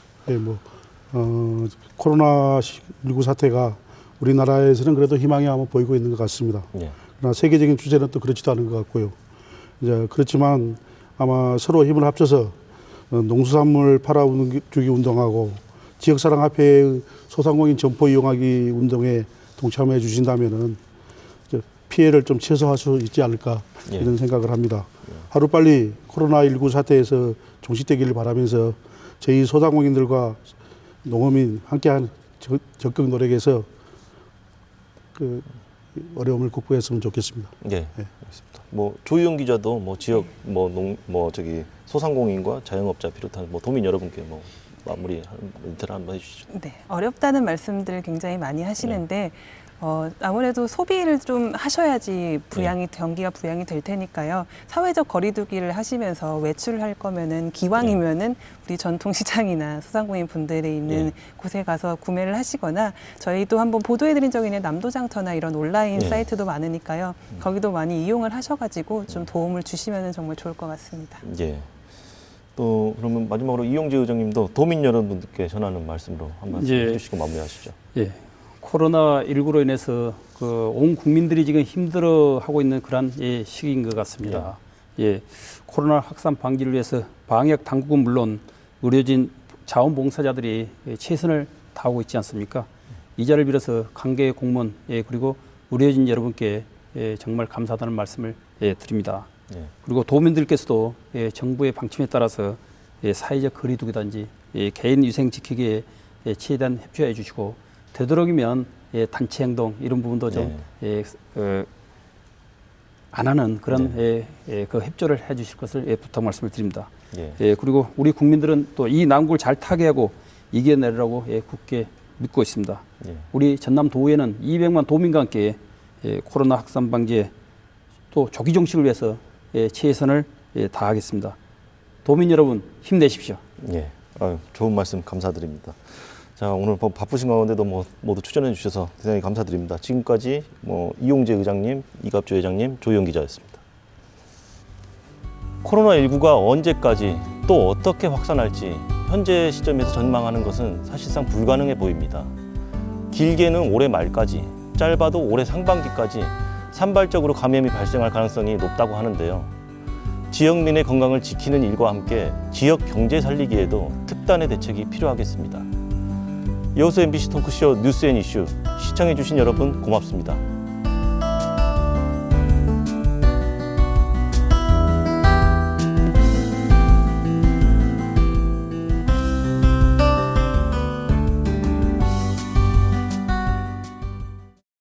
Speaker 3: 코로나19 사태가 우리나라에서는 그래도 희망이 한번 보이고 있는 것 같습니다. 그러나 세계적인 추세는 또 그렇지도 않은 것 같고요. 이제 그렇지만 아마 서로 힘을 합쳐서 농수산물 팔아주기 운동하고 지역사랑협회의 소상공인 점포 이용하기 운동에 동참해 주신다면은 피해를 좀 최소화할 수 있지 않을까 이런 생각을 합니다. 하루빨리 코로나19 사태에서 종식되기를 바라면서 저희 소상공인들과 농어민 함께한 적극 노력에서 그 어려움을 극복했으면 좋겠습니다.
Speaker 1: 알겠습니다. 뭐 조희영 기자도 뭐 지역 소상공인과 자영업자 비롯한 뭐 도민 여러분께 뭐 마무리 멘트를 한번 해주시죠.
Speaker 4: 어렵다는 말씀들 굉장히 많이 하시는데 아무래도 소비를 좀 하셔야지 경기가 부양이 될 테니까요. 사회적 거리두기를 하시면서 외출을 할 거면은 기왕이면은 우리 전통시장이나 소상공인 분들이 있는 곳에 가서 구매를 하시거나 저희도 한번 보도해드린 적이 있는 남도장터나 이런 온라인 사이트도 많으니까요. 거기도 많이 이용을 하셔가지고 좀 도움을 주시면 정말 좋을 것 같습니다.
Speaker 1: 또 그러면 마지막으로 이용재 의장님도 도민 여러분들께 전하는 말씀으로 한 말씀 해주시고 마무리하시죠.
Speaker 2: 코로나19로 인해서 온 국민들이 지금 힘들어하고 있는 그런 시기인 것 같습니다. 코로나 확산 방지를 위해서 방역 당국은 물론 의료진, 자원봉사자들이 최선을 다하고 있지 않습니까? 이 자리를 빌어서 관계 공무원 그리고 의료진 여러분께 정말 감사하다는 말씀을 드립니다. 그리고 도민들께서도 정부의 방침에 따라서 사회적 거리두기든지 개인 위생 지키기에 최대한 협조해 주시고 되도록이면 단체 행동 이런 부분도 좀 안 하는 그런 그 협조를 해 주실 것을 부탁 말씀을 드립니다. 그리고 우리 국민들은 또 이 난국을 잘 타개하고 이겨내리라고 굳게 믿고 있습니다. 우리 전남 도의회는 200만 도민과 함께 코로나 확산 방지에 또 조기 종식을 위해서 최선을 다하겠습니다. 도민 여러분 힘내십시오.
Speaker 1: 좋은 말씀 감사드립니다. 자, 오늘 바쁘신 가운데도 모두 출연해 주셔서 대단히 감사드립니다. 지금까지 이용재 의장님, 이갑조 회장님, 조희영 기자였습니다. 코로나19가 언제까지 또 어떻게 확산할지 현재 시점에서 전망하는 것은 사실상 불가능해 보입니다. 길게는 올해 말까지, 짧아도 올해 상반기까지 산발적으로 감염이 발생할 가능성이 높다고 하는데요. 지역민의 건강을 지키는 일과 함께 지역 경제 살리기에도 특단의 대책이 필요하겠습니다. 여수 MBC 토크쇼 뉴스 앤 이슈 시청해주신 여러분 고맙습니다.